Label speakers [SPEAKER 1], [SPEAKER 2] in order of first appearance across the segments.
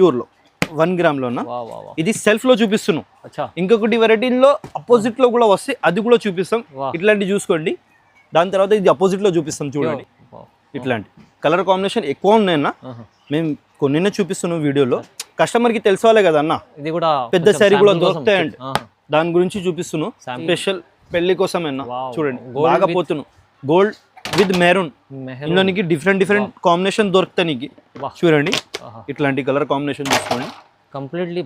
[SPEAKER 1] ప్యూర్లో 1 గ్రామ్లో ఇది సెల్ఫ్ లో చూపిస్తున్నాం. ఇంకొకటి వెరైటీలో అపోజిట్ లో కూడా వస్తే అది కూడా చూపిస్తాం. ఇట్లాంటి చూసుకోండి. దాని తర్వాత ఇది అపోజిట్ లో చూపిస్తాం చూడండి. ఇట్లాంటి కలర్ కాంబినేషన్ ఎక్కువ ఉన్నాయన్న. మేము కొన్ని చూపిస్తున్నాం వీడియోలో. కస్టమర్ కి తెలుసుకోవాలి కదా అన్న, ఇది కూడా పెద్ద శారీ కూడా దొరుకుతాయండి. దాని గురించి చూపిస్తున్నాం. స్పెషల్ పెళ్లి కోసం అన్న. చూడండి బాగా పోతున్నాం. గోల్డ్ విత్ మెరూన్, ఇందులో నీకు డిఫరెంట్ కాంబినేషన్ దొరుకుతాయి నీకు. చూడండి ఇట్లాంటి కలర్ కాంబినేషన్ చూసుకోండి.
[SPEAKER 2] కంప్లీట్లీ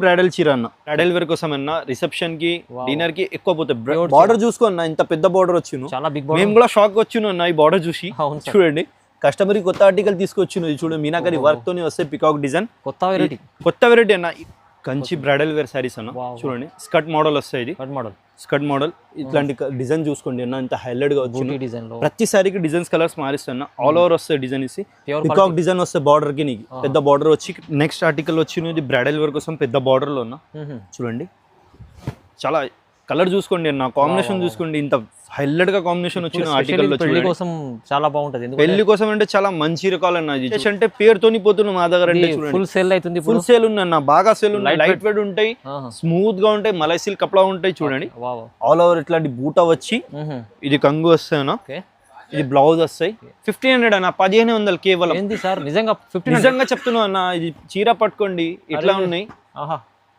[SPEAKER 2] బ్రైడల్
[SPEAKER 1] చీర అన్న. బ్రైడల్ వేర్ కోసం అన్న, రిసెప్షన్ కి డిన్నర్ కి ఎక్కువ పోతాయి. బార్డర్ చూసుకో అన్న, ఇంత పెద్ద బార్డర్ వచ్చింది. మేము కూడా షాక్ వచ్చిన అన్న ఈ బార్డర్ చూసి. చూడండి కస్టమర్ కి కొత్త ఆర్టికల్ తీసుకొచ్చిన. చూడండి మీనాకరి వర్క్ తోని వస్తే పికాక్ డిజైన్, కొత్త వెరైటీ అన్న. కంచి బ్రైడల్ వేర్ సారీస్ అన్న. చూడండి స్కర్ట్ మోడల్ వస్తాయి. ఇది స్కర్ట్ మోడల్. ఇట్లాంటి డిజైన్ చూసుకోండి అన్న, ఇంత హైలైట్ గా వచ్చింది. ప్రతి సారీకి డిజైన్స్ కలర్స్ మారిస్తున్నా. ఆల్ ఓవర్ వస్తాయి డిజైన్ ఇసి. పికాక్ డిజైన్ వస్తే బార్డర్ కి నీకు పెద్ద బార్డర్ వచ్చి. నెక్స్ట్ ఆర్టికల్ వచ్చినది బ్రైడల్ వేర్ కోసం పెద్ద బార్డర్ లో ఉన్న. చూడండి చాలా కలర్ చూసుకోండి అన్న, కాంబినేషన్ చూసుకోండి. ఇంత హైలైట్ గా కాంబినేషన్ వచ్చిన ఆర్టికల్ లో
[SPEAKER 2] పెళ్లి కోసం చాలా బాగుంటది.
[SPEAKER 1] పెళ్లి కోసం అంటే చాలా మంచి రకాలు అన్న. అంటే పేరుతోని పోతున్నాం మా దగ్గర. అంటే
[SPEAKER 2] ఫుల్ సేల్ అవుతుంది.
[SPEAKER 1] ఫుల్ సేల్ ఉందన్న, బాగా సేల్ ఉన్నాయి. లైట్ వెయిట్ ఉంటాయి, స్మూత్ గా ఉంటాయి, మలై సిల్క్ కపడా ఉంటాయి. చూడండి ఆల్ ఓవర్ ఇట్లాంటి బూటా వచ్చి. ఇది కంగు వస్తాయన్నా. ఇది బ్లౌజ్ వస్తాయి. 1500 అన్న, 1500 కేవలం. నిజంగా చెప్తున్నావు అన్న. ఇది చీర పట్టుకోండి ఇట్లా ఉన్నాయి.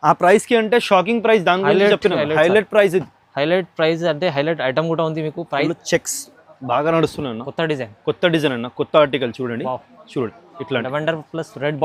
[SPEAKER 1] ఆ ప్రైస్ కి అంటే షాకింగ్ ప్రైస్. దాని గురించి చెప్తున్నా.
[SPEAKER 2] హైలైట్ ప్రైస్ అంటే హైలైట్ ఐటమ్ కూడా ఉంది మీకు. ప్రైస్
[SPEAKER 1] చెక్స్ బాగా నడుస్తున్నాయి. కొత్త డిజైన్ అన్న, కొత్త ఆర్టికల్. చూడండి ఇట్లా
[SPEAKER 2] లెవెండర్ ప్లస్
[SPEAKER 1] రెడ్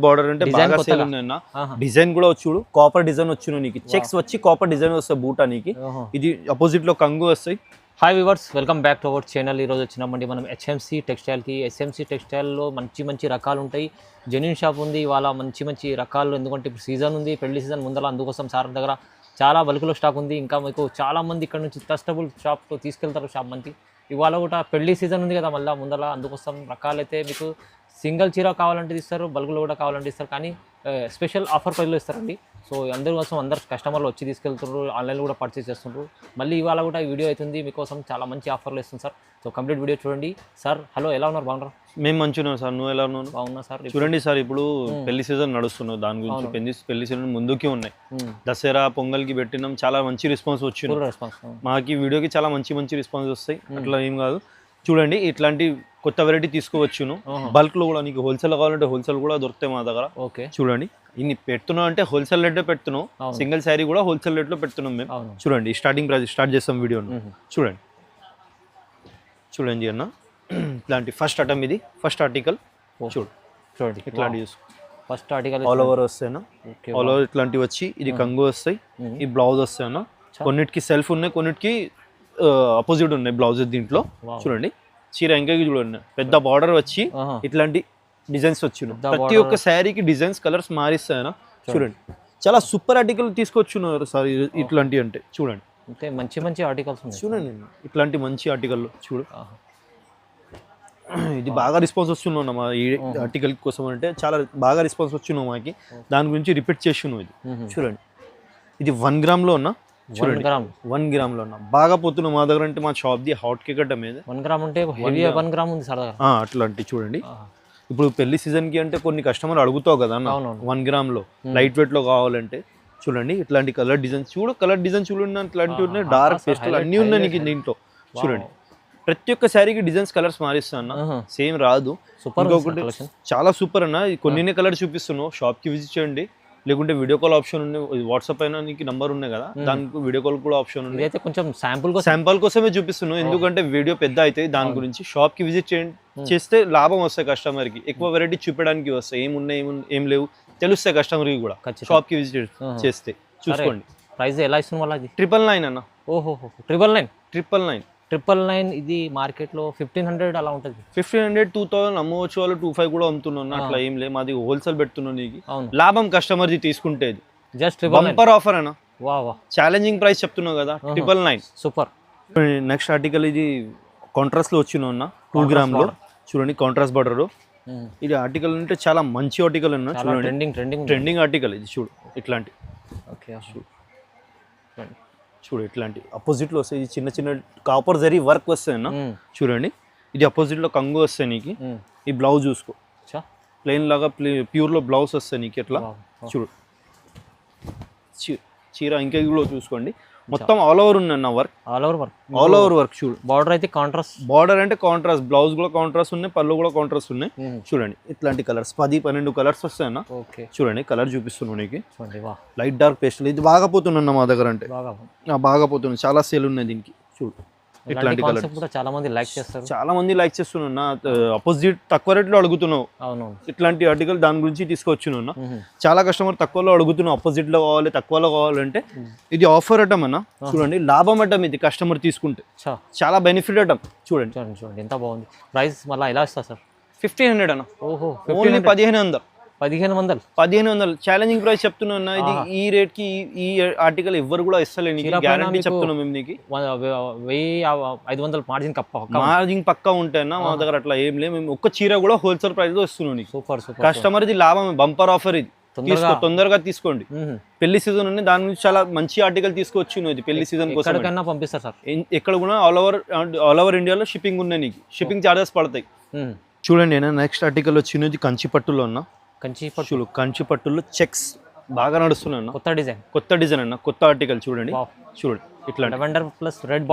[SPEAKER 1] బార్డర్ అంటే బాగా సేల్ ఉన్నాయన్న. డిజైన్ కూడా చూడు, కాపర్ డిజైన్ వచ్చిన నీకు. చెక్స్ వచ్చి కాపర్ డిజైన్ వస్తాయి బూటా నీకు. ఇది అపోజిట్ లో కంగు వస్తాయి.
[SPEAKER 2] Hi viewers, welcome back to our channel. ఈరోజు వచ్చినామండి మనం హెచ్ఎంసీ టెక్స్టైల్కి. హెచ్ఎంసీ టెక్స్టైల్లో మంచి రకాలు ఉంటాయి. జెన్యూన్ షాప్ ఉంది ఇవాళ. మంచి రకాలు, ఎందుకంటే ఇప్పుడు సీజన్ ఉంది, పెళ్లి సీజన్ ముందర. అందుకోసం సార్ దగ్గర చాలా బల్క్లో స్టాక్ ఉంది. ఇంకా మీకు చాలామంది ఇక్కడ నుంచి ట్రస్టబుల్ షాప్తో తీసుకెళ్తారు. షాప్ మంది ఇవాళ కూడా పెళ్లి సీజన్ ఉంది కదా మళ్ళీ ముందర. అందుకోసం రకాలైతే మీకు సింగిల్ చీర కావాలంటే ఇస్తారు, బల్క్లో కూడా కావాలంటే ఇస్తారు. కానీ స్పెషల్ ఆఫర్ ప్రైస్లో ఇస్తారండి. సో అందరి కోసం అందరు కస్టమర్లు వచ్చి తీసుకెళ్తున్నారు, ఆన్లైన్లో కూడా పర్చేస్ చేస్తుంటారు. మళ్ళీ ఇవాళ కూడా ఈ వీడియో అవుతుంది మీకోసం. చాలా మంచి ఆఫర్లు ఇస్తుంది సార్. సో కంప్లీట్ వీడియో చూడండి. సార్ హలో, ఎలా ఉన్నారు? బాగున్నారు?
[SPEAKER 1] మేము మంచిగా ఉన్నాం సార్. నువ్వు ఎలా ఉన్నావు?
[SPEAKER 2] బాగున్నా సార్.
[SPEAKER 1] చూడండి సార్, ఇప్పుడు పెళ్లి సీజన్ నడుస్తున్నావు. దాని గురించి పెళ్లి సీజన్ ముందుకే ఉన్నాయి. దసరా పొంగల్కి పెట్టినాం, చాలా మంచి రెస్పాన్స్ వచ్చింది. మాకు వీడియోకి చాలా మంచి రెస్పాన్స్ వస్తాయి. అట్లా ఏం కాదు. చూడండి ఇట్లాంటి కొత్త వెరైటీ తీసుకోవచ్చును. బల్క్ లో కూడా నీకు హోల్సేల్ కావాలంటే హోల్సేల్ కూడా దొరుకుతాయి మా దగ్గర. ఓకే చూడండి, ఇన్ని పెడుతున్నాం అంటే హోల్సేల్ రేట్ పెడుతున్నాం. సింగిల్ శారీ కూడా హోల్సేల్ రేట్ లో పెడుతున్నాం మేము. చూడండి స్టార్టింగ్ ప్రైస్ స్టార్ట్ చేస్తాం వీడియోను. చూడండి అన్న, ఇట్లాంటి ఫస్ట్ ఐటమ్. ఇది ఫస్ట్ ఆర్టికల్. చూడండి ఇట్లాంటి చూసుకో.
[SPEAKER 2] ఫస్ట్ ఆర్టికల్
[SPEAKER 1] ఆల్ ఓవర్ వస్తాయన్నా. ఆల్ ఓవర్ ఇట్లాంటివి వచ్చి. ఇది కంగు వస్తాయి. ఈ బ్లౌజ్ వస్తాయన్నా. కొన్నిటికి సెల్ఫ్ ఉన్నాయి, కొన్నిటికి అపోజిట్ ఉన్నాయి బ్లౌజ్ దీంట్లో. చూడండి చీర ఇంకా చూడండి, పెద్ద బార్డర్ వచ్చి ఇట్లాంటి డిజైన్స్ వచ్చిన. ప్రతి ఒక్క శారీకి డిజైన్స్ కలర్స్ మారిస్తాయన. చూడండి చాలా సూపర్ ఆర్టికల్ తీసుకొచ్చున్నారు సార్ ఇట్లాంటి. అంటే చూడండి
[SPEAKER 2] అంటే మంచి ఆర్టికల్స్
[SPEAKER 1] చూడండి, ఇట్లాంటి మంచి ఆర్టికల్ చూడు. ఇది బాగా రెస్పాన్స్ వస్తున్నాం మా ఈ ఆర్టికల్ కోసం. అంటే చాలా బాగా రెస్పాన్స్ వచ్చినావు మాకి. దాని గురించి రిపీట్ చేస్తున్నావు. ఇది చూడండి, ఇది 1 గ్రామ్లో ఉన్న. చూడండి 1 గ్రామ్లో ఉన్న బాగా పోతున్నాం మా దగ్గర. అంటే మా షాప్ ది హాట్ కేక్ అడ్డ మీద
[SPEAKER 2] 1 గ్రామ్ అంటే 1 గ్రామ్ ఉంది సార్ దగ్గర.
[SPEAKER 1] అట్లాంటి చూడండి. ఇప్పుడు పెళ్లి సీజన్ కి అంటే కొన్ని కస్టమర్ అడుగుతావు కదా అన్న, 1 గ్రామ్లో లైట్ వెయిట్ లో కావాలంటే. చూడండి ఇట్లాంటి కలర్ డిజైన్స్ చూడు. కలర్ డిజైన్ చూడండి, ఇట్లాంటి ఉన్నాయి. డార్క్ పేస్టల్ అన్ని ఉన్నాయి నీకు దీంట్లో. చూడండి ప్రతి ఒక్క శారీకి డిజైన్స్ కలర్స్ మారిస్తా అన్న, సేమ్ రాదు. ఇంకొకటి చాలా సూపర్ అన్న. కొన్ని కలర్ చూపిస్తున్నావు, షాప్ కి విజిట్ చేయండి. లేకుంటే వీడియో కాల్ ఆప్షన్ ఉంది, వాట్సాప్ అయినా నీకు నంబర్ ఉన్నాయి కదా, దానికి వీడియో కాల్ కూడా ఆప్షన్ ఉంది.
[SPEAKER 2] అయితే కొంచెం
[SPEAKER 1] శాంపుల్ కోసమే చూపిస్తున్నాను, ఎందుకంటే వీడియో పెద్ద అయితే దాని గురించి. షాప్ కి విజిట్ చేస్తే లాభం వస్తాయి కస్టమర్ కి. ఎక్కువ వెరైటీ చూపడానికి వస్తాయి, ఏమున్నాయి ఏం లేవు తెలుస్తాయి కస్టమర్ కి కూడా. షాప్ కి విజిట్ చేస్తే చూసుకోండి.
[SPEAKER 2] ప్రైస్ ఎలా ఇస్తుంది మళ్ళీ? అది
[SPEAKER 1] 999 అన్న.
[SPEAKER 2] ఓహో 999.
[SPEAKER 1] 999.
[SPEAKER 2] ఇది మార్కెట్ లో 1500 అలా ఉంటుంది.
[SPEAKER 1] 1500 2000 అమ్మవచ్చు, వాళ్ళు 25 కూడా అమ్ముతున్నాను. అట్లా ఏం లేదు, మాది హోల్సేల్ పెడుతున్నాను. నీకు లాభం కస్టమర్ ది తీసుకుంటే.
[SPEAKER 2] జస్ట్
[SPEAKER 1] బంపర్ ఆఫర్ అన్న. ఛాలెంజింగ్ ప్రైస్ చెప్తున్నావు కదా, 999.
[SPEAKER 2] సూపర్.
[SPEAKER 1] నెక్స్ట్ ఆర్టికల్ ఇది కాంట్రాస్ట్ లో వచ్చిన 2 గ్రామ్లో. చూడండి కాంట్రాస్ట్ బార్డర్. ఇది ఆర్టికల్ అంటే చాలా మంచి ఆర్టికల్ అన్న. చూడండి ట్రెండింగ్ ఆర్టికల్ ఇది. చూడు ఇట్లాంటి. చూడు ఇట్లాంటి అపోజిట్ లో వస్తాయి. చిన్న కాపర్ జరీ వర్క్ వస్తాయి అన్న. చూడండి ఇది అపోజిట్ లో కంగు వస్తాయి నీకు. ఈ బ్లౌజ్ చూసుకో. ప్లెయిన్ లాగా ప్యూర్ లో బ్లౌజ్ వస్తాయి నీకు ఎట్లా చూడు. చీర ఇంకా కూడా చూసుకోండి, మొత్తం ఆల్ ఓవర్ ఉన్న వర్క్, ఆల్ ఓవర్ వర్క్ చూడు.
[SPEAKER 2] బార్డర్ అయితే కాంట్రాస్ట్,
[SPEAKER 1] బార్డర్ అంటే కాంట్రాస్ట్, బ్లౌజ్ కూడా కాంట్రాస్ట్ ఉన్నాయి, పళ్ళు కూడా కాంట్రాస్ట్ ఉన్నాయి. చూడండి ఇట్లాంటి కలర్స్ 10-12 కలర్స్ వస్తాయన్న. చూడండి కలర్ చూపిస్తున్నాను నీకు, లైట్ డార్క్ పేస్టల్. ఇది బాగా పోతున్నా మా దగ్గర, అంటే బాగా పోతుంది, చాలా సేల్ ఉన్నాయి దీనికి. చూడు ఇట్లాంటి కలర్
[SPEAKER 2] చాలా మంది లైక్ చేస్తారు,
[SPEAKER 1] చాలా మంది లైక్ చేస్తున్నా. అపోజిట్ తక్కువ రేట్లో అడుగుతున్నావు ఇట్లాంటి ఆర్టికల్, దాని గురించి తీసుకొచ్చున్నా. చాలా కస్టమర్ తక్కువలో అడుగుతున్నావు, అపోజిట్ లో కావాలి, తక్కువలో కావాలంటే ఇది ఆఫర్ అటం అన్న. చూడండి లాభం అటం ఇది, కస్టమర్ తీసుకుంటే చాలా బెనిఫిట్ అటం. చూడండి
[SPEAKER 2] చూడండి ఎంత బాగుంది. ప్రైస్ మళ్ళీ ఎలా ఇస్తా సార్?
[SPEAKER 1] 1500 అన్న.
[SPEAKER 2] ఓహో,
[SPEAKER 1] ఓన్లీ 1500.
[SPEAKER 2] 1500
[SPEAKER 1] ఛాలెంజింగ్ ప్రైస్ చెప్తున్నా. ఇది ఈ రేట్ కి ఈ ఆర్టికల్ ఎవ్వరు కూడా ఇస్తలేదు, గ్యారంటీ చెప్తున్నాం మేము నీకు.
[SPEAKER 2] 1500
[SPEAKER 1] మార్జిన్ పక్కా ఉంటాయన్నా మా దగ్గర, అట్లా ఏం లేదు. మేము ఒక్క చీర కూడా హోల్సేల్ ప్రైస్ లో ఇస్తున్నాం నీకు.
[SPEAKER 2] సూపర్.
[SPEAKER 1] కస్టమర్ ఇది లాభం, బంపర్ ఆఫర్ ఇది. తొందరగా తీసుకోండి, పెళ్లి సీజన్ ఉంది, దాని నుంచి చాలా మంచి ఆర్టికల్ తీసుకొచ్చి ఇది పెళ్లి సీజన్ కోసం
[SPEAKER 2] పంపిస్తారు సార్.
[SPEAKER 1] ఎక్కడ కూడా ఆల్ ఓవర్ ఇండియాలో షిప్పింగ్ ఉన్నాయి నీకు, షిప్పింగ్ చార్జెస్ పడతాయి. చూడండి నెక్స్ట్ ఆర్టికల్ వచ్చినది కంచి పట్టులో అన్న. కంచి పట్టులో చెక్స్ బాగా నడుస్తున్నాయి, కొత్త డిజైన్ అన్న, కొత్త ఆర్టికల్. చూడండి ఇట్లా
[SPEAKER 2] లెవెండర్ ప్లస్
[SPEAKER 1] రెడ్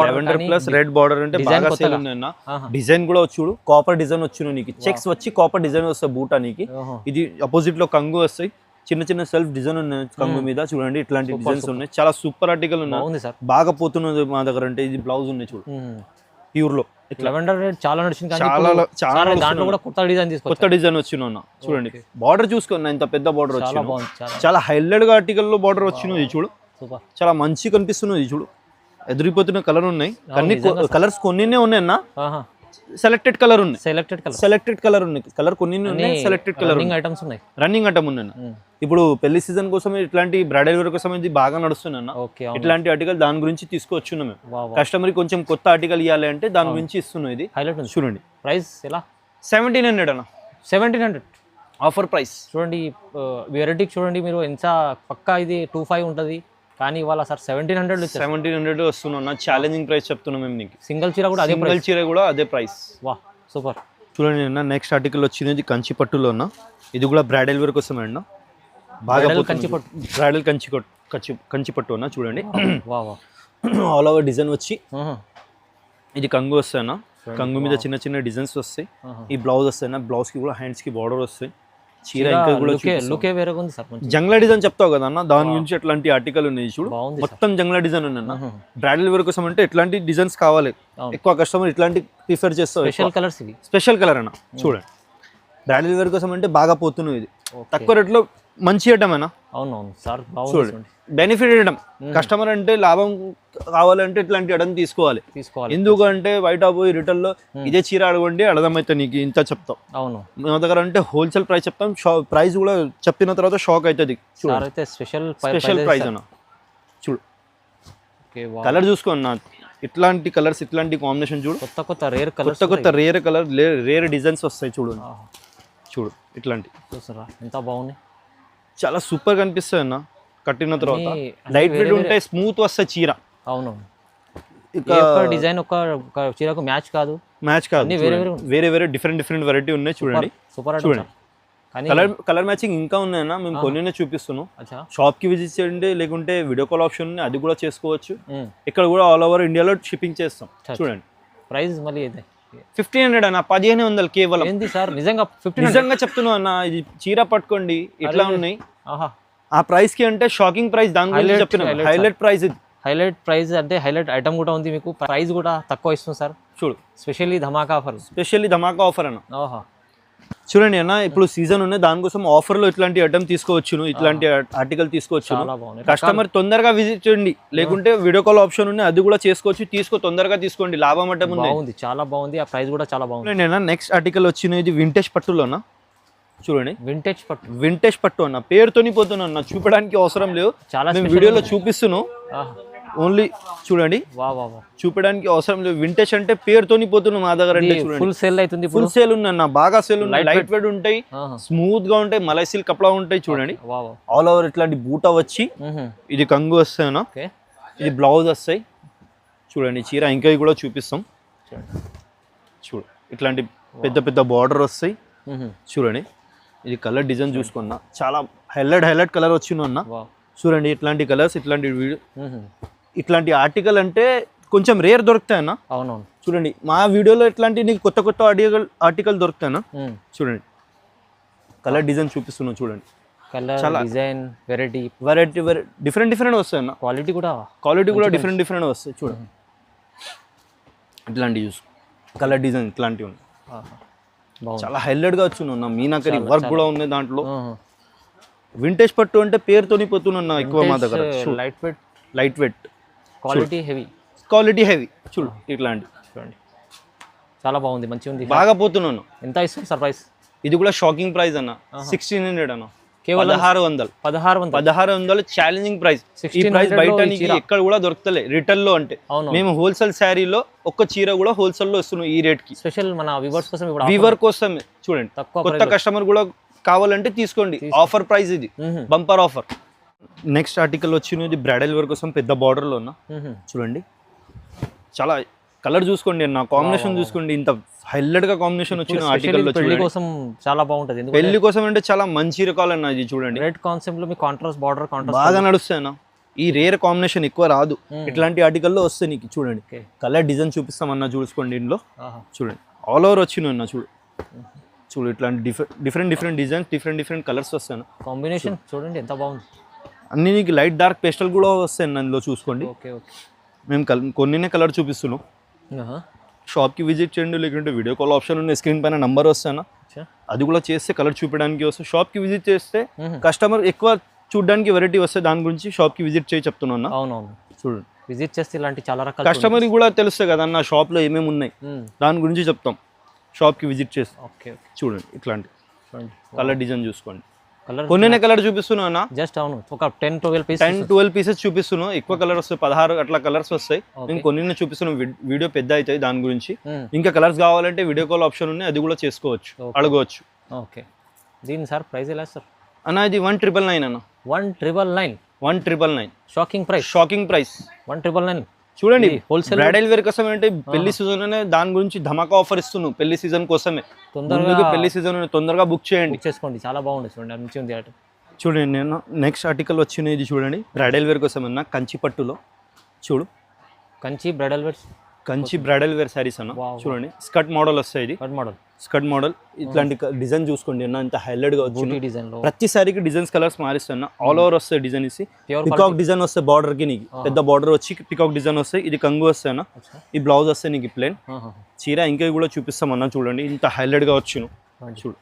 [SPEAKER 1] బార్డర్ అంటే బాగా సేల్ ఉన్నాయి అన్న. డిజైన్ కూడా చూడు, కాపర్ డిజైన్ వచ్చిన నీకు, చెక్స్ వచ్చి కాపర్ డిజైన్ వస్తాయి బూటా నీకు. ఇది అపోజిట్ లో కంగు వస్తాయి, చిన్న సెల్ఫ్ డిజైన్ ఉన్నాయి కంగు మీద. చూడండి ఇట్లాంటి డిజైన్స్ ఉన్నాయి, చాలా సూపర్ ఆర్టికల్ ఉన్నాయి, బాగా పోతున్నది మా దగ్గర. అంటే ఇది బ్లౌజ్ ఉన్నాయి చూడు, ప్యూర్ లో.
[SPEAKER 2] లెవెండర్ చాలా నడిచింది, దాంట్లో కూడా కొత్త డిజైన్
[SPEAKER 1] వచ్చిన. చూడండి బార్డర్ చూసుకున్నా, ఇంత పెద్ద బార్డర్ వచ్చిన, చాలా హైలైట్ గా ఆర్టికల్ లో బార్డర్ వచ్చినది చూడు, చాలా మంచి కనిపిస్తున్నది చూడు. ఎదురిపోతున్న కలర్ ఉన్నాయి, కొన్ని కలర్స్ కొన్ని ఉన్నాయన్నా, సెలెక్టెడ్ కలర్ ఉన్నాయి, కలర్ కొన్ని ఉన్నాయి, సెలెక్టెడ్ కలర్ రన్నింగ్ ఐటమ్ ఉన్నాయి. ఇప్పుడు పెళ్లి సీజన్ కోసం ఇట్లాంటి బ్రైడల్ వేర్ కోసం ఇది బాగా నడుస్తున్నా. ఇట్లాంటి ఆర్టికల్ దాని గురించి తీసుకొచ్చున్నాం మేము. కస్టమర్ కొంచెం కొత్త ఆర్టికల్ ఇవ్వాలి అంటే దాని గురించి ఇస్తున్నాం. ఇది చూడండి ప్రైస్ ఎలా, 1700 అన్న.
[SPEAKER 2] 1700
[SPEAKER 1] ఆఫర్ ప్రైస్.
[SPEAKER 2] చూడండి వెరైటీ చూడండి మీరు, ఎంత పక్కా ఇది 25 ఉంటుంది, కానీ ఇవాళ సార్ 1700
[SPEAKER 1] వస్తున్నా. ఛాలెంజింగ్ ప్రైస్ చెప్తున్నాం మేము నీకు.
[SPEAKER 2] సింగిల్ చీర
[SPEAKER 1] కూడా అదే ప్రైస్.
[SPEAKER 2] వా సూపర్.
[SPEAKER 1] చూడండి అన్న నెక్స్ట్ ఆర్టికల్ వచ్చినది కంచి పట్టులో అన్న. ఇది కూడా బ్రైడల్ వేర్ కోసం అన్న, బాగా బ్రైడల్ కంచి పట్టు అన్న. చూడండి ఆల్ ఓవర్ డిజైన్ వచ్చి, ఇది కంగు వస్తాయి అన్న, కంగు మీద చిన్న డిజైన్స్ వస్తాయి. ఈ బ్లౌజ్ వస్తాయి అన్న, బ్లౌజ్ కి కూడా హ్యాండ్స్ కి బార్డర్ వస్తాయి. చీర ఇంకా కూడా జంగ్లా డిజైన్ చెప్తావు కదా అన్న, దాని గురించి ఎట్లాంటి ఆర్టికల్ ఉన్నాయి చూడు, మొత్తం జంగ్లా డిజైన్ ఉన్నాయి. బ్రైడల్ వేర్ కోసం అంటే ఎట్లాంటి డిజైన్స్ కావాలి, ఎక్కువ కస్టమర్ ఇట్లాంటి ప్రిఫర్ చేస్తావు. స్పెషల్ కలర్ అన్న. చూడండి బ్రైడల్ వేర్ కోసం అంటే బాగా పోతున్నాయి, ఇది తక్కువ రేట్లో మంచి ఐటమ్ అన్న. చూడండి బెనిఫిట్ ఐటమ్, కస్టమర్ అంటే లాభం కావాలంటే ఇట్లాంటి ఐటమ్ తీసుకోవాలి. ఎందుకంటే బయట పోయి రిటైల్ లో ఇదే చీర అడగండి, అర్థమైతే నీకు ఇంత చెప్తాం.
[SPEAKER 2] అవును
[SPEAKER 1] మా దగ్గర అంటే హోల్సేల్ ప్రైస్ చెప్తాం, ప్రైస్ కూడా చెప్పిన తర్వాత షాక్ అవుతుంది.
[SPEAKER 2] స్పెషల్
[SPEAKER 1] ప్రైస్ అన్న. చూడు కలర్ చూసుకోండి, ఇట్లాంటి కలర్స్, ఇట్లాంటి కాంబినేషన్ చూడు,
[SPEAKER 2] కొత్త
[SPEAKER 1] రేర్ కలర్, రేర్ డిజైన్స్ వస్తాయి. చూడు ఇట్లాంటి
[SPEAKER 2] ఎంత బాగుంది,
[SPEAKER 1] చాలా సూపర్ కనిపిస్తాయి అన్న. కట్టిన తర్వాత లైట్ వెయిట్ ఉంటాయి, స్మూత్ వస్తాయి చీర.
[SPEAKER 2] అవును, డిజైన్ ఒక చీరకు మ్యాచ్ కాదు,
[SPEAKER 1] వేరే డిఫరెంట్ వెరైటీ ఉన్నాయి. చూడండి
[SPEAKER 2] సూపర్.
[SPEAKER 1] చూడండి కలర్ మ్యాచింగ్ ఇంకా ఉన్నాయన్నా, మేము కొన్ని చూపిస్తున్నాం. షాప్ కి విజిట్ చేయండి, లేకుంటే వీడియో కాల్ ఆప్షన్ ఉంది, అది కూడా చేసుకోవచ్చు. ఇక్కడ కూడా ఆల్ ఓవర్ ఇండియాలో షిప్పింగ్ చేస్తాం. చూడండి
[SPEAKER 2] ప్రైస్ మళ్ళీ
[SPEAKER 1] 1500 అన్న, 1500 కేవలం.
[SPEAKER 2] ఏంది సార్ నిజంగా
[SPEAKER 1] చెప్తున్నావు అన్న, ఇది చీర పట్టుకోండి ఇట్లా ఉన్నాయి. ఆ ప్రైస్ కి అంటే షాకింగ్ ప్రైస్, దాని గురించి చెప్తున్నా. హైలైట్
[SPEAKER 2] ప్రైస్ అంటే హైలైట్ ఐటమ్ కూడా ఉంది మీకు, ప్రైస్ కూడా తక్కువ ఇస్తుంది సార్. చూడు స్పెషల్లీ ధమాకా ఆఫర్
[SPEAKER 1] అన్న. చూడండి అన్న, ఇప్పుడు సీజన్ ఉన్నాయి, దానికోసం ఆఫర్ లో ఇట్లాంటి ఐటమ్ తీసుకోవచ్చు, ఇట్లాంటి ఆర్టికల్ తీసుకోవచ్చు. కస్టమర్ తొందరగా విజిట్ చేయండి, లేకుంటే వీడియో కాల్ ఆప్షన్ ఉంది, అది కూడా చేసుకోవచ్చు. తొందరగా తీసుకోండి, లాభం అంటే
[SPEAKER 2] బాగుంది, చాలా బాగుంది. ఆ ప్రైస్ కూడా చాలా బాగుంది.
[SPEAKER 1] నెక్స్ట్ ఆర్టికల్ వచ్చినది వింటేజ్ పట్టులోనా. చూడండి
[SPEAKER 2] వింటేజ్ పట్టు
[SPEAKER 1] అన్న, పేరుతోని పోతున్నా అన్న, చూపడానికి అవసరం లేదు, చాలా వీడియోలో చూపిస్తున్నాను. ఓన్లీ చూడండి, చూపడానికి అవసరం లేదు. వింటేజ్ అంటే పేరుతోని పోతున్నాం మా దగ్గర. అంటే
[SPEAKER 2] ఫుల్ సేల్ అవుతుంది,
[SPEAKER 1] ఫుల్ సేల్ ఉంది అన్న, బాగా సేల్ ఉన్నాయి. లైట్ వెయిట్ ఉంటాయి, స్మూత్ గా ఉంటాయి, మలై సిల్క్ కపడా ఉంటాయి. చూడండి ఆల్ ఓవర్ ఇట్లాంటి బూటా వచ్చి, ఇది కంగు వస్తాయి అన్న, ఇది బ్లౌజ్ వస్తాయి. చూడండి చీర ఇంకా కూడా చూపిస్తాం. చూడు ఇట్లాంటి పెద్ద బార్డర్ వస్తాయి. చూడండి ఇది కలర్ డిజైన్ చూసుకున్నా చాలా హైలైట్ కలర్ వచ్చింది అన్న. చూడండి ఇట్లాంటి కలర్స్, ఇట్లాంటి ఇట్లాంటి ఆర్టికల్ అంటే కొంచెం రేర్ దొరుకుతాయి అన్న.
[SPEAKER 2] అవునవును.
[SPEAKER 1] చూడండి మా వీడియోలో ఇట్లాంటి నీకు కొత్త ఆర్టికల్ దొరుకుతాయన్నా. చూడంండి కలర్ డిజైన్ చూపిస్తున్నాం చూడండి.
[SPEAKER 2] కలర్ డిజైన్ వెరైటీ
[SPEAKER 1] డిఫరెంట్ వస్తాయి అన్న.
[SPEAKER 2] క్వాలిటీ కూడా
[SPEAKER 1] డిఫరెంట్ వస్తాయి. చూడండి ఇట్లాంటి యూస్ కలర్ డిజైన్ ఇట్లాంటివి ఉన్నాయి. చాలా హైలైట్గా వచ్చిన మీనాకరి వర్క్ కూడా ఉంది దాంట్లో. వింటేజ్ పట్టు అంటే పేరుతోని పోతున్నా ఎక్కువ మా దగ్గర. లైట్ వెయిట్ క్వాలిటీ హెవీ చూడు ఇట్లాంటి.
[SPEAKER 2] చూడండి చాలా బాగుంది, మంచిగా ఉంది,
[SPEAKER 1] బాగా పోతున్నాను.
[SPEAKER 2] ఎంత ఇస్తుంది సర్ప్రైజ్?
[SPEAKER 1] ఇది కూడా షాకింగ్ ప్రైస్ అన్న. 1600 అన్న. కేవలం 1600 ఛాలెంజింగ్ ప్రైస్. ఈ ప్రైస్ బయట నీకు ఎక్కడ కూడా దొరుకుతలే రిటైల్ లో. అంటే మేము హోల్సేల్ శారీలో ఒక్క చీర కూడా హోల్సేల్ లో ఇస్తున్నాం ఈ రేట్ కి.
[SPEAKER 2] స్పెషల్ మన
[SPEAKER 1] వీవర్ కోసం చూడండి. కొత్త కస్టమర్ కూడా కావాలంటే తీసుకోండి. ఆఫర్ ప్రైస్ ఇది, బంపర్ ఆఫర్. నెక్స్ట్ ఆర్టికల్ వచ్చినది బ్రైడల్ వేర్ కోసం పెద్ద బార్డర్ లో ఉన్న. చూడండి చాలా కలర్ చూసుకోండి అన్న, కాంబినేషన్ చూసుకోండి. ఇంత హైలైట్ గా కాంబినేషన్ వచ్చిన ఆర్టికల్ లో
[SPEAKER 2] పెళ్లి కోసం చాలా బాగుంటది.
[SPEAKER 1] పెళ్లి కోసం అంటే చాలా మంచి రకాలు అన్న. ఇది చూడండి
[SPEAKER 2] రెడ్ కాన్సెప్ట్ లో మీ కాంట్రాస్ట్ బార్డర్
[SPEAKER 1] బాగా నడుస్తాయి అన్న. ఈ రేర్ కాంబినేషన్ ఎక్కువ రాదు ఇట్లాంటి ఆర్టికల్ లో వస్తాయి నీకు. చూడండి కలర్ డిజైన్ చూపిస్తామన్నా చూసుకోండి. ఇందులో చూడండి ఆల్ ఓవర్ వచ్చిన అన్న. చూడు ఇట్లాంటి డిఫరెంట్ డిజైన్స్, డిఫరెంట్ కలర్స్ వస్తాయి.
[SPEAKER 2] కాంబినేషన్ చూడండి ఎంత బాగుంది.
[SPEAKER 1] అన్ని నీకు లైట్ డార్క్ పేస్టల్ కూడా వస్తాయి అన్న అందులో. చూసుకోండి మేము కొన్ని కలర్ చూపిస్తున్నాం. షాప్కి విజిట్ చేయండి, లేకుంటే వీడియో కాల్ ఆప్షన్ ఉంది, స్క్రీన్ పైన నంబర్ వస్తానా అది కూడా చేస్తే కలర్ చూపించడానికి వస్తుంది. షాప్కి విజిట్ చేస్తే కస్టమర్ ఎక్కువ చూడడానికి వెరైటీ వస్తే దాని గురించి షాప్కి విజిట్ చేయి చెప్తున్నాను.
[SPEAKER 2] అవునవును
[SPEAKER 1] చూడండి
[SPEAKER 2] విజిట్ చేస్తే ఇలాంటి చాలా రకాల
[SPEAKER 1] కస్టమర్కి కూడా తెలుస్తాయి కదా అన్న షాప్లో ఏమేమి ఉన్నాయి దాని గురించి చెప్తాం. షాప్కి విజిట్ చేస్తే చూడండి ఇట్లాంటి కలర్ డిజైన్ చూసుకోండి. కొన్ని కలర్ చూపిస్తున్నావు అన్న.
[SPEAKER 2] జస్ట్ అవును ఒక 10-12
[SPEAKER 1] పీసెస్ చూపిస్తున్నావు. ఎక్కువ కలర్ వస్తాయి, 16 అట్లా కలర్స్ వస్తాయి. నేను కొన్ని చూపిస్తున్నాను. వీడియో పెద్ద అవుతాయి దాని గురించి. ఇంకా కలర్స్ కావాలంటే వీడియో కాల్ ఆప్షన్ ఉన్నాయి, అది కూడా చేసుకోవచ్చు, అడగవచ్చు.
[SPEAKER 2] ఓకే దీని సార్ ప్రైస్ ఎలా సార్
[SPEAKER 1] అన్న? ఇది 1999 అన్న.
[SPEAKER 2] 1999 షాకింగ్ ప్రైస్ 1999.
[SPEAKER 1] చూడండి హోల్సేల్ బ్రైడల్ వేర్ కోసం అంటే పెళ్లి సీజన్ అనే దాని గురించి ధమాకా ఆఫర్ ఇస్తున్నాం. పెళ్లి సీజన్ కోసమే తొందరగా పెళ్లి సీజన్ తొందరగా బుక్ చేయండి,
[SPEAKER 2] చేసుకోండి. చాలా బాగుంది చూడండి, మంచిగా ఉంది.
[SPEAKER 1] చూడండి నేను నెక్స్ట్ ఆర్టికల్ వచ్చినది చూడండి. బ్రైడల్ వేర్ కోసం అన్న కంచి పట్టులో. చూడు కంచి బ్రైడల్ వేర్ శారీస్ అన్న. చూడండి స్కర్ట్ మోడల్ వస్తాయి. ఇది స్కర్ట్ మోడల్ ఇట్లాంటి డిజైన్ చూసుకోండి అన్న. ఇంత హైలైట్ గా వచ్చింది డిజైన్. ప్రతి సారీకి డిజైన్స్ కలర్స్ మారిస్తాను. ఆల్ ఓవర్ వస్తాయి డిజైన్. ఇసి పికాక్ డిజైన్ వస్తాయి బార్డర్ కి. నీకు పెద్ద బార్డర్ వచ్చి పికాక్ డిజైన్ వస్తాయి. ఇది కంగు వస్తాయి అన్న. ఈ బ్లౌజ్ వస్తాయి నీకు ప్లేన్. చీర ఇంకా కూడా చూపిస్తామన్నా. చూడండి ఇంత హైలైట్ గా వచ్చాను. చూడు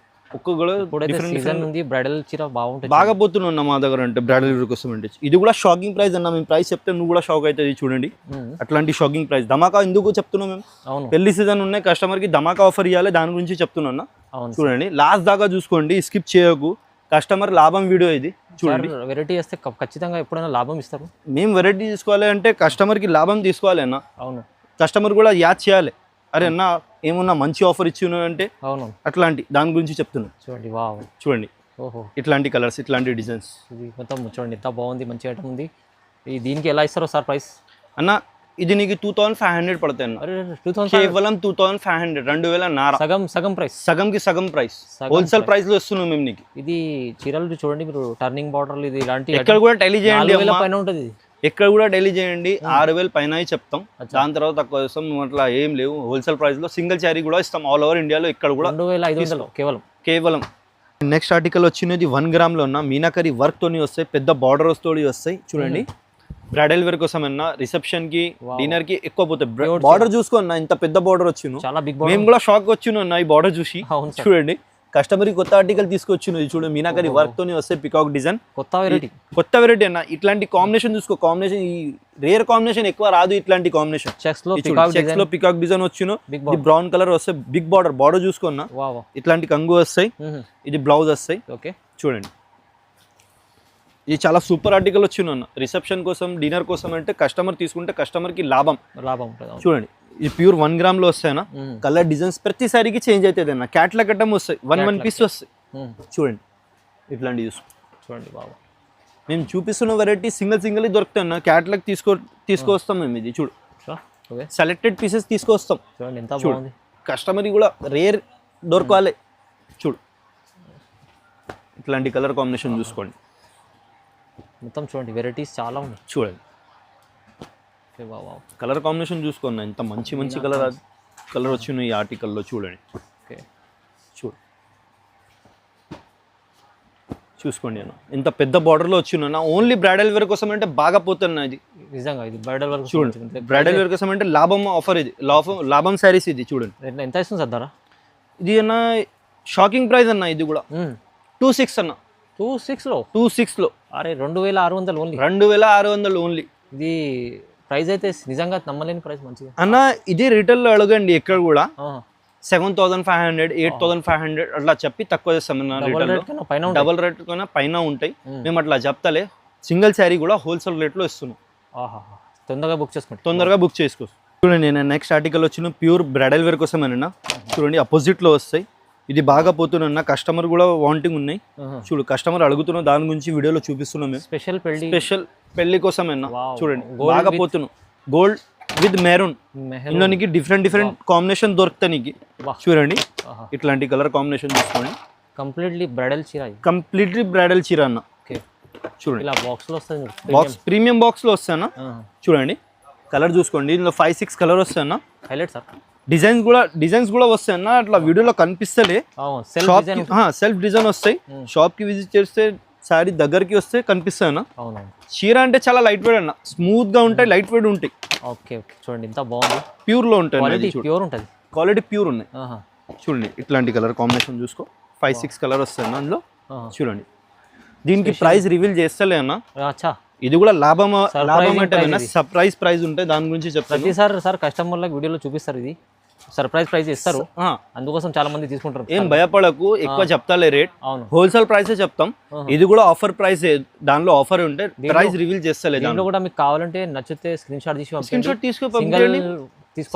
[SPEAKER 2] బ్రైడల్ చీర బాగుంటుంది,
[SPEAKER 1] బాగా పోతున్నా మా దగ్గర అంటే బ్రైడల్ వేర్ కోసం అంటే. ఇది కూడా షాకింగ్ ప్రైస్ అన్న. మేము ప్రైస్ చెప్తే నువ్వు కూడా షాక్ అవుతుంది. చూడండి అట్లాంటి షాకింగ్ ప్రైస్. ధమాకా ఎందుకు చెప్తున్నాం మేము? పెళ్లి సీజన్ ఉన్నాయి, కస్టమర్ కి ధమాకా ఆఫర్ ఇవ్వాలి, దాని గురించి చెప్తున్నా. చూడండి లాస్ట్ దాకా చూసుకోండి, స్కిప్ చేయకు. కస్టమర్ లాభం వీడియో ఇది. చూడండి
[SPEAKER 2] వెరైటీ చేస్తే ఖచ్చితంగా ఎప్పుడైనా లాభం ఇస్తారు.
[SPEAKER 1] మేము వెరైటీ తీసుకోవాలి అంటే కస్టమర్ కి లాభం తీసుకోవాలి అన్న.
[SPEAKER 2] అవును
[SPEAKER 1] కస్టమర్ కూడా యాద్ చేయాలి, అరే అన్న ఏమన్నా మంచి ఆఫర్ ఇచ్చిన అంటే.
[SPEAKER 2] అవును
[SPEAKER 1] అట్లాంటి దాని గురించి చెప్తున్నా.
[SPEAKER 2] చూడండి
[SPEAKER 1] చూడండి ఇట్లాంటి కలర్స్, ఇట్లాంటి డిజైన్స్.
[SPEAKER 2] ఇది మొత్తం చూడండి ఎంత బాగుంది, మంచి ఐటమ్ ఉంది. దీనికి ఎలా ఇస్తారో సార్ ప్రైస్
[SPEAKER 1] అన్న? ఇది నీకు 2500 పడతాయి అన్న. కేవలం 2500, 2000. సగం ప్రైస్ హోల్సేల్ ప్రైస్ లో ఇస్తున్నాం మేము నీకు.
[SPEAKER 2] ఇది చీరలు చూడండి మీరు, టర్నింగ్ బార్డర్ ఇది ఇలాంటి
[SPEAKER 1] ఎక్కడ కూడా టెలి చేయండి
[SPEAKER 2] పైన ఉంటుంది.
[SPEAKER 1] ఎక్కడ కూడా డైలీ చేయండి. 6000 పైన చెప్తాం. దాని తర్వాత తక్కువ ఇస్తాం. అట్లా ఏం లేవు. హోల్సేల్ ప్రైస్ లో సింగిల్ శారీ కూడా ఇస్తాం ఆల్ ఓవర్ ఇండియాలో. ఇక్కడ కూడా
[SPEAKER 2] 2500 కేవలం.
[SPEAKER 1] నెక్స్ట్ ఆర్టికల్ వచ్చినది 1 గ్రామ్ లో ఉన్న మీనాకరి వర్క్ తోని వస్తాయి, పెద్ద బార్డర్ తోడి వస్తాయి. చూడండి బ్రైడల్ వేర్ కోసం అన్న, రిసెప్షన్ కి, డిన్నర్ కి ఎక్కువ పోతాయి. బార్డర్ చూసుకోన్నా ఇంత పెద్ద బార్డర్ వచ్చిన.
[SPEAKER 2] చాలా బిగ్.
[SPEAKER 1] మేము కూడా షాక్ వచ్చిన ఈ బార్డర్ చూసి. చూడండి కస్టమర్ కి కొత్త ఆర్టికల్ తీసుకొచ్చింది. చూడు మీనాకరి వర్క్ తోని వస్తే పికాక్ డిజైన్, కొత్త వెరైటీ అన్న. ఇట్లాంటి కాంబినేషన్ చూసుకో. కాంబినేషన్ ఈ రేర్ కాంబినేషన్ ఎక్కువ రాదు. ఇట్లాంటి కాంబినేషన్ చెక్స్ లో పికాక్ డిజైన్ వచ్చిన. ఇది బ్రౌన్ కలర్ వస్తే బిగ్ బార్డర్ చూసుకున్నా. ఇట్లాంటి కంగు వస్తాయి. ఇది బ్లౌజ్ వస్తాయి. చూడండి ఇది చాలా సూపర్ ఆర్టికల్ వచ్చిన. రిసెప్షన్ కోసం, డిన్నర్ కోసం అంటే కస్టమర్ తీసుకుంటే కస్టమర్ కి లాభం
[SPEAKER 2] ఉంటుంది.
[SPEAKER 1] చూడండి ఇది ప్యూర్ 1 గ్రామ్ లో వస్తాయన్నా. కలర్ డిజైన్స్ ప్రతి సారీకి చేంజ్ అవుతుంది అన్న. క్యాట్లాగ్ కట్టం వస్తాయి, 1 పీస్ వస్తాయి. చూడండి ఇట్లాంటి
[SPEAKER 2] చూడండి బాబు.
[SPEAKER 1] మేము చూపిస్తున్న వెరైటీ సింగిల్ దొరుకుతాయి అన్న. క్యాట్లాగ్ తీసుకొస్తాం మేము. ఇది చూడు సెలెక్టెడ్ పీసెస్ తీసుకొస్తాం.
[SPEAKER 2] చూడండి ఎంత బాగుంది.
[SPEAKER 1] కస్టమర్ కూడా రేర్ దొరకాలి. చూడు ఇట్లాంటి కలర్ కాంబినేషన్ చూసుకోండి.
[SPEAKER 2] మొత్తం చూడండి వెరైటీస్ చాలా ఉన్నాయి.
[SPEAKER 1] చూడండి
[SPEAKER 2] ఓకే బాబా,
[SPEAKER 1] కలర్ కాంబినేషన్ చూసుకోండి, ఎంత మంచి మంచి కలర్ వచ్చినాయి ఈ ఆర్టికల్లో. చూడండి
[SPEAKER 2] ఓకే
[SPEAKER 1] చూసుకోండి అన్న, ఇంత పెద్ద బార్డర్లో వచ్చిన ఓన్లీ బ్రైడల్ వేర్ కోసం అంటే బాగా పోతున్నా ఇది
[SPEAKER 2] నిజంగా. ఇది బ్రైడల్ వర్క్
[SPEAKER 1] చూడండి, బ్రైడల్ వేర్ కోసం అంటే లాభం ఆఫర్, ఇది లాభం శారీస్ ఇది. చూడండి
[SPEAKER 2] ఎంత ఇస్తుంది సార్ ధర?
[SPEAKER 1] ఇది అన్న షాకింగ్ ప్రైస్ అన్న, ఇది కూడా 26 అన్న. 26లో
[SPEAKER 2] అరే 2600 ఓన్లీ.
[SPEAKER 1] 2600 ఓన్లీ.
[SPEAKER 2] ఇది ప్రైస్ అయితే నిజంగా నమ్మలేని ప్రైస్. మంచిగా
[SPEAKER 1] అన్న ఇది రిటైల్లో అడగండి ఎక్కడ కూడా 7,500 8,500 అట్లా చెప్పి తక్కువ చేస్తాం. డబల్ రేట్ కన్నా పైన ఉంటాయి. మేము అట్లా చెప్తాలే, సింగిల్ శారీ కూడా హోల్సేల్ రేట్లో ఇస్తున్నాం. తొందరగా బుక్ చేసుకోవచ్చు. చూడండి నేను నెక్స్ట్ ఆర్టికల్ వచ్చిన ప్యూర్ బ్రైడల్ వేర్ కోసం అన్న. చూడండి అపోజిట్లో వస్తాయి. ఇది బాగా పోతున్నా, కస్టమర్ కూడా వాంటింగ్ ఉన్నాయి. చూడు కస్టమర్ అడుగుతున్నాం, దాని గురించి వీడియోలో చూపిస్తున్నాం మేము. స్పెషల్ పెళ్లి కోసం అన్న. చూడండి బాగా పోతున్నాం. గోల్డ్ విత్ మెరూన్, ఇందులో నీకు డిఫరెంట్ కాంబినేషన్ దొరుకుతాయి నీకు. చూడండి ఇట్లాంటి కలర్ కాంబినేషన్ చూసుకోండి.
[SPEAKER 2] కంప్లీట్లీ
[SPEAKER 1] బ్రైడల్ చీర అన్న. చూడండి
[SPEAKER 2] ఇలా బాక్స్ లో వస్తుంది,
[SPEAKER 1] ప్రీమియం బాక్స్ లో వస్తాయన్న. చూడండి కలర్ చూసుకోండి, ఇందులో 5-6 కలర్ వస్తాయన్న.
[SPEAKER 2] Highlight sir.
[SPEAKER 1] డిజైన్స్ కూడా వస్తాయన్న, అట్లా వీడియోలో కనిపిస్తలే. సెల్ఫ్ డిజైన్ వస్తాయి. షాప్ కి విజిట్ చేస్తే శారీ దగ్గరికి వస్తే కనిపిస్తాయన్న. చీర అంటే చాలా లైట్ వెయిట్ అన్న, స్మూత్ గా ఉంటాయి, లైట్ వెయిట్ ఉంటాయి.
[SPEAKER 2] ఓకే చూడండి ఎంత బాగుంది.
[SPEAKER 1] ప్యూర్ లో ఉంటాయి,
[SPEAKER 2] క్వాలిటీ
[SPEAKER 1] ప్యూర్ ఉన్నాయి. చూడండి ఇట్లాంటి కలర్ కాంబినేషన్ చూసుకో, 5-6 కలర్ వస్తాయి అన్న అందులో. చూడండి దీనికి ప్రైస్ రివీల్ చేస్తలే అన్న. ఇది కూడా లాభం అంటే సర్ప్రైజ్ ప్రైస్ ఉంటాయి, దాని గురించి చెప్తాను.
[SPEAKER 2] సార్ కస్టమర్లకు వీడియోలో చూపిస్తారు, ఇది సర్ప్రైజ్ ప్రైస్ ఇస్తారు, అందుకోసం చాలా మంది తీసుకుంటారు.
[SPEAKER 1] ఏం భయపడకు, ఎక్కువ చెప్తాలే రేట్, హోల్సేల్ ప్రైసే చెప్తాం. ఇది కూడా ఆఫర్ ప్రైస్, దానిలో ఆఫర్ ఉంటే ప్రైస్ రివీల్ చేస్తలే. దాంట్లో
[SPEAKER 2] కూడా మీకు కావాలంటే నచ్చితే స్క్రీన్ షాట్ తీసుకో.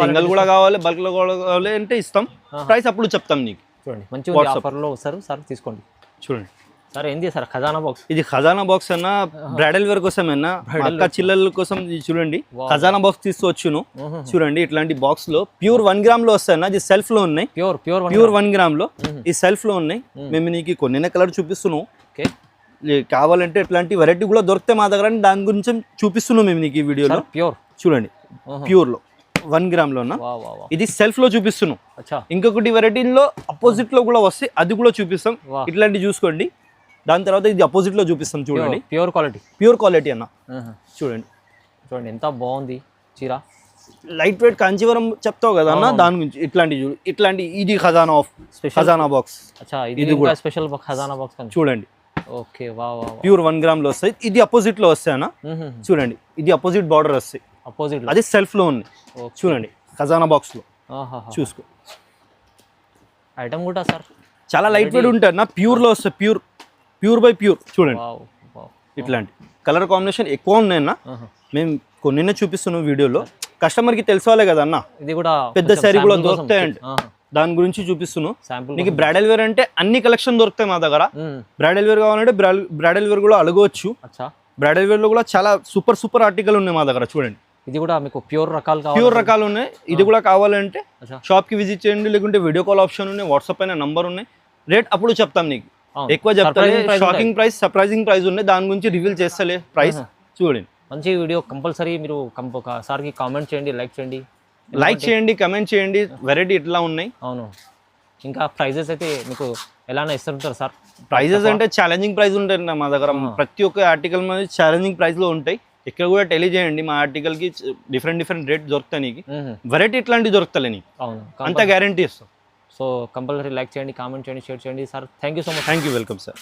[SPEAKER 1] సింగల్ కూడా కావాలి, బల్క్ లో కూడా కావాలి అంటే ఇస్తాం, ప్రైస్ అప్పుడు చెప్తాం నీకు.
[SPEAKER 2] చూడండి మంచి ఆఫర్ లో వస్తారు సార్, తీసుకోండి.
[SPEAKER 1] చూడండి
[SPEAKER 2] సార్ ఏంది సార్ ఖజానా బాక్స్?
[SPEAKER 1] ఇది ఖజానా బాక్స్ అన్న, బ్రైడల్ వేర్ కోసం అన్న, అక్క చిల్లల కోసం. చూడండి ఖజానా బాక్స్ తీసుకొచ్చును. చూడండి ఇట్లాంటి బాక్స్ లో ప్యూర్ 1 గ్రామ్ లో వస్తాయి అన్న. ఇది సెల్ఫ్ లో ఉన్నాయి, ప్యూర్ 1 గ్రామ్ లో ఈ సెల్ఫ్ లో ఉన్నాయి. మేము నీకు కొన్ని కలర్ చూపిస్తున్నాం, కావాలంటే ఇట్లాంటి వెరైటీ కూడా దొరికితే మా దగ్గర, దాని గురించి చూపిస్తున్నాం మేము నీకు ఈ వీడియోలో. చూడండి ప్యూర్ లో 1 గ్రామ్ లో, ఇది సెల్ఫ్ లో చూపిస్తున్నాం. ఇంకొకటి వెరైటీలో అపోజిట్ లో కూడా వస్తాయి, అది కూడా చూపిస్తాం. ఇట్లాంటి చూసుకోండి, దాని తర్వాత ఇది అపోజిట్ లో చూపిస్తాం. చూడండి ప్యూర్ క్వాలిటీ అన్న.
[SPEAKER 2] చూడండి ఎంత బాగుంది చీర,
[SPEAKER 1] లైట్ వెయిట్ కాంచీవరం చెప్తావు కదా అన్న, దాని గురించి. ఇట్లాంటి ఇది ఖజానా బాక్స్.
[SPEAKER 2] ఇది కూడా స్పెషల్ ఖజానా బాక్స్
[SPEAKER 1] చూడండి.
[SPEAKER 2] ఓకే
[SPEAKER 1] ప్యూర్ 1 గ్రామ్ లో వస్తాయి. ఇది అపోజిట్ లో వస్తాయి అన్న. చూడండి ఇది అపోజిట్ బార్డర్ వస్తాయి, అది సెల్ఫ్ లో ఉంది. చూడండి ఖజానా బాక్స్ లో చూసుకో.
[SPEAKER 2] ఐటమ్ కూడా సార్
[SPEAKER 1] చాలా లైట్ వెయిట్ ఉంటుంది అన్న, ప్యూర్ లో వస్తాయి, ప్యూర్ బై ప్యూర్. చూడండి ఇట్లాంటి కలర్ కాంబినేషన్ ఎక్కువ ఉన్నాయన్న, మేము కొన్ని చూపిస్తున్నాం వీడియోలో. కస్టమర్ కి తెలుసుకోవాలి కదా అన్న, ఇది కూడా పెద్ద శారీ కూడా దొరుకుతాయండి, దాని గురించి చూపిస్తున్నాను. నీకు బ్రైడల్ వేర్ అంటే అన్ని కలెక్షన్ దొరుకుతాయి మా దగ్గర. బ్రైడల్ వేర్ కావాలంటే బ్రైడల్ వేర్ కూడా అడగవచ్చు. బ్రైడల్ వేర్ లో కూడా చాలా సూపర్ ఆర్టికల్ ఉన్నాయి మా దగ్గర. చూడండి
[SPEAKER 2] ఇది కూడా మీకు ప్యూర్
[SPEAKER 1] రకాలు ఉన్నాయి. ఇది కూడా కావాలంటే షాప్ కి విజిట్ చేయండి, లేకుంటే వీడియో కాల్ ఆప్షన్ ఉన్నాయి, వాట్సాప్ అయినా నంబర్ ఉన్నాయి. రేట్ అప్పుడు చెప్తాం నీకు, ఎక్కువ చెప్తాలే. షాకింగ్ ప్రైస్, సర్ప్రైజింగ్ ప్రైస్ ఉన్నాయి, దాని గురించి రివీల్ చేస్తలే ప్రైస్. చూడండి
[SPEAKER 2] మంచి వీడియో. కంపల్సరీ మీరు సార్కి కామెంట్ చేయండి,
[SPEAKER 1] లైక్ చేయండి, కమెంట్ చేయండి, వెరైటీ ఎట్లా ఉన్నాయి.
[SPEAKER 2] అవును, ఇంకా ప్రైజెస్ అయితే మీకు ఎలానే ఇస్తుంటారు సార్?
[SPEAKER 1] ప్రైజెస్ అంటే ఛాలెంజింగ్ ప్రైస్ ఉంటాయి మా దగ్గర. ప్రతి ఒక్క ఆర్టికల్ మీద ఛాలెంజింగ్ ప్రైస్ లో ఉంటాయి. ఇక్కడ కూడా తెలియజేయండి, మా ఆర్టికల్ కి డిఫరెంట్ రేట్ దొరుకుతాయి నీకు. వెరైటీ ఇట్లాంటివి దొరుకుతాయి నీకు, అంత గ్యారంటీ ఇస్తాం.
[SPEAKER 2] సో కంపల్సరీ లైక్ చేయండి, కామెంట్ చేయండి, షేర్ చేయండి sir. Thank you so much.
[SPEAKER 1] Thank you, welcome sir.